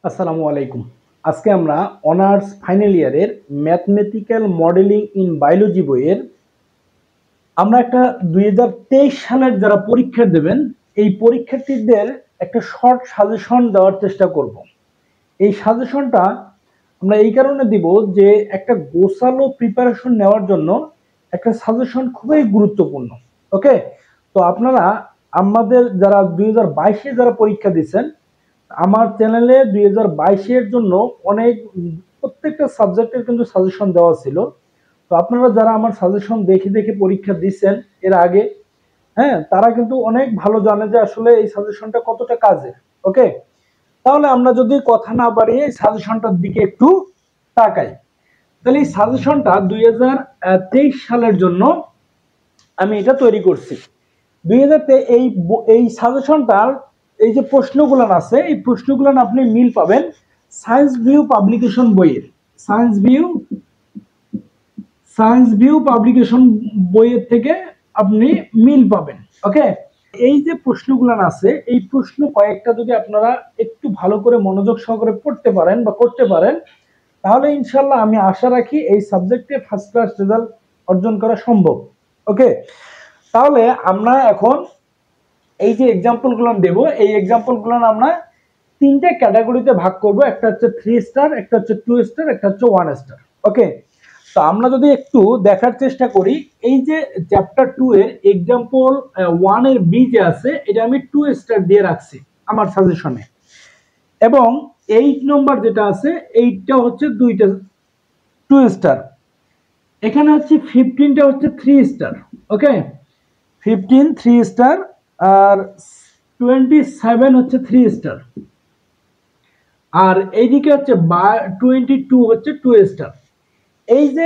আসসালামু আলাইকুম। আজকে আমরা অনার্স ফাইনাল ইয়ারের ম্যাথমেটিক্যাল মডেলিং ইন বায়োলজি বইয়ের আমরা একটা 2023 সালের যারা পরীক্ষা দেবেন এই পরীক্ষার্থীদের একটা শর্ট সাজেশন দেওয়ার চেষ্টা করব। এই সাজেশনটা আমরা এই কারণে দিব যে একটা গোছালো প্রিপারেশন নেওয়ার জন্য একটা সাজেশন খুবই গুরুত্বপূর্ণ। ওকে, তো আপনারা আমাদের যারা 2022-এ যারা পরীক্ষা দিচ্ছেন আমার চ্যানেলে 2022-এর জন্য অনেক প্রত্যেকটা সাবজেক্টের কিন্তু সাজেশন দেওয়া ছিল। তো আপনারা যারা আমার সাজেশন দেখে দেখে পরীক্ষা দিচ্ছেন এর আগে, হ্যাঁ, তারা কিন্তু অনেক ভালো জানে যে আসলে এই সাজেশনটা কতটা কাজের। ওকে, তাহলে আমরা যদি কথা না বাড়িয়ে এই সাজেশনটার দিকে একটু তাকাই, তাহলে এই সাজেশনটা 2023 সালের জন্য আমি এটা তৈরি করছি। 2023 এই সাজেশনটার এই যে প্রশ্নগুলো আছে এই প্রশ্নগুলো আপনি মিল পাবেন সায়েন্স ভিউ পাবলিকেশন বইয়ের। সায়েন্স ভিউ পাবলিকেশন বইয়ের থেকে আপনি মিল পাবেন। ওকে, এই যে প্রশ্নগুলো আছে এই প্রশ্ন কয়েকটা যদি আপনারা একটু ভালো করে মনোযোগ সহকারে পড়তে পারেন বা করতে পারেন তাহলে ইনশাল্লাহ আমি আশা রাখি এই সাবজেক্টে ফার্স্ট ক্লাস রেজাল্ট অর্জন করা সম্ভব। ওকে, তাহলে আমরা এখন এই যে এক্সাম্পল গুলো দেব এই এক্সাম্পল গুলো আমরা তিনটা ক্যাটাগরিতে ভাগ করব, একটা হচ্ছে 3 স্টার, একটা হচ্ছে 2 স্টার, একটা হচ্ছে 1 স্টার। ওকে, তো আমরা যদি একটু দেখার চেষ্টা করি এই যে চ্যাপ্টার 2 এর এক্সাম্পল 1 এর বি যে আছে এটা আমি 2 স্টার দিয়ে রাখছি আমার সাজেশনে, এবং 8 নম্বর যেটা আছে এইটা হচ্ছে দুইটা 2 স্টার, এখানে হচ্ছে 15টা হচ্ছে 3 স্টার। ওকে, 15 3 স্টার আর 27 হচ্ছে 3 স্টার, আর এইদিকে হচ্ছে 22 হচ্ছে 2 স্টার। এই যে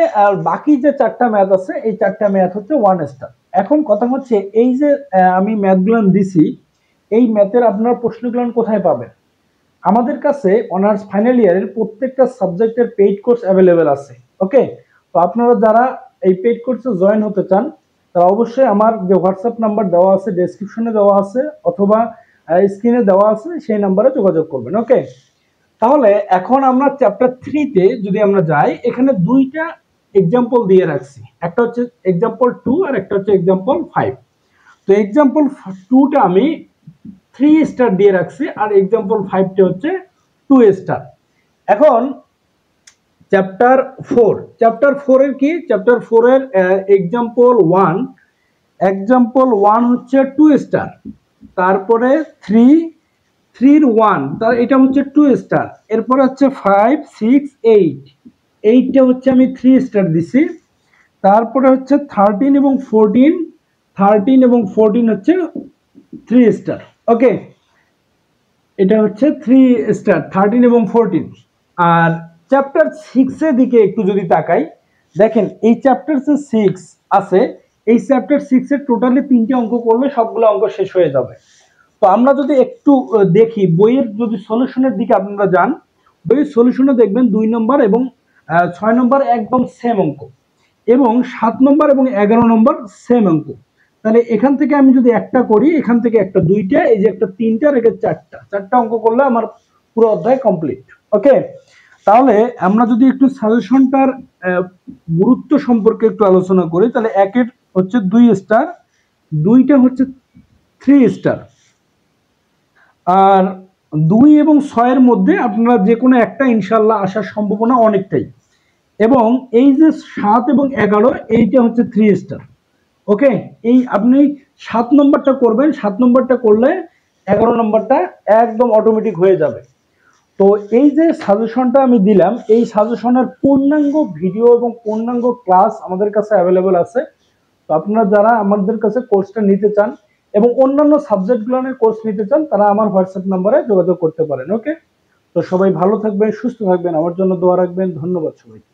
বাকি যে চারটা ম্যাথ আছে এই চারটা ম্যাথ হচ্ছে 1 স্টার। এখন কথা হচ্ছে এই যে আমি ম্যাথগুলো দিছি এই ম্যাথের আপনার প্রশ্নগুলো কোথায় পাবেন? আমাদের কাছে অনার্স ফাইনাল ইয়ারের প্রত্যেকটা সাবজেক্টের পেইড কোর্স অ্যাভেলেবেল আছে। ওকে, তো আপনারা যারা এই পেইড কোর্সে জয়েন হতে চান তারা অবশ্যই আমার যে হোয়াটসঅ্যাপ নাম্বার দেওয়া আছে ডেসক্রিপশনে দেওয়া আছে অথবা স্ক্রিনে দেওয়া আছে সেই নাম্বারে যোগাযোগ করবেন। ওকে, তাহলে এখন আমরা চ্যাপ্টার 3 তে যদি আমরা যাই এখানে দুইটা এক্সাম্পল দিয়ে রাখছি, একটা হচ্ছে এক্সাম্পল 2 আর একটা হচ্ছে এক্সাম্পল 5। তো এক্সাম্পল 2টা আমি 3 স্টার দিয়ে রাখছি আর এক্সাম্পল 5টা হচ্ছে 2 স্টার। এখন চ্যাপ্টার 4 এর কি, চ্যাপ্টার 4 এর এক্সাম্পল 1 হচ্ছে 2 স্টার, তারপরে 3 1 তার এটা হচ্ছে 2 স্টার, এরপর হচ্ছে 5 6 8 এইটটা হচ্ছে আমি 3 স্টার দিছি, তারপরে হচ্ছে 13 এবং 14 হচ্ছে 3 স্টার। ওকে, এটা হচ্ছে 3 স্টার 13 এবং 14। আর চ্যাপ্টার 6 এর দিকে একটু যদি তাকাই দেখেন এই চ্যাপ্টার 6 আছে, এই চ্যাপ্টার 6 এর টোটালি 3টে অঙ্ক করলে সবগুলো অঙ্ক শেষ হয়ে যাবে। তো আমরা যদি একটু দেখি বইয়ের যদি সলিউশনের দিকে আপনারা যান বইয়ের সলিউশনে দেখবেন 2 নম্বর এবং 6 নম্বর একদম সেম অঙ্ক, এবং 7 নম্বর এবং 11 নম্বর সেম অঙ্ক। তাহলে এখান থেকে আমি যদি একটা করি এখান থেকে একটা দুইটা এই যে একটা তিনটা আর এটা চারটা অঙ্ক করলে আমার পুরো অধ্যায় কমপ্লিট। ওকে, তাহলে আমরা যদি একটু সাজেশনটার গুরুত্ব সম্পর্কে একটু আলোচনা করি তাহলে একের হচ্ছে 2 স্টার, দুইটা হচ্ছে 3 স্টার, আর 2 এবং 6 এর মধ্যে আপনারা যে কোনো একটা ইনশাল্লাহ আসার সম্ভাবনা অনেকটাই, এবং এই যে 7 এবং 11 এইটা হচ্ছে 3 স্টার। ওকে, এই আপনি 7 নম্বরটা করবেন, 7 নম্বরটা করলে 11 নম্বরটা একদম অটোমেটিক হয়ে যাবে। তো এই যে সাজেশনটা আমি দিলাম এই সাজেশনের পূর্ণাঙ্গ ভিডিও এবং পূর্ণাঙ্গ ক্লাস আমাদের কাছে অ্যাভেলেবেল আছে। তো আপনারা যারা আমাদের কাছে কোর্সটা নিতে চান এবং অন্যান্য সাবজেক্টগুলোর কোর্স নিতে চান তারা আমার হোয়াটসঅ্যাপ নম্বরে যোগাযোগ করতে পারেন। ওকে, তো সবাই ভালো থাকবেন, সুস্থ থাকবেন, আমার জন্য দোয়া রাখবেন। ধন্যবাদ সবাইকে।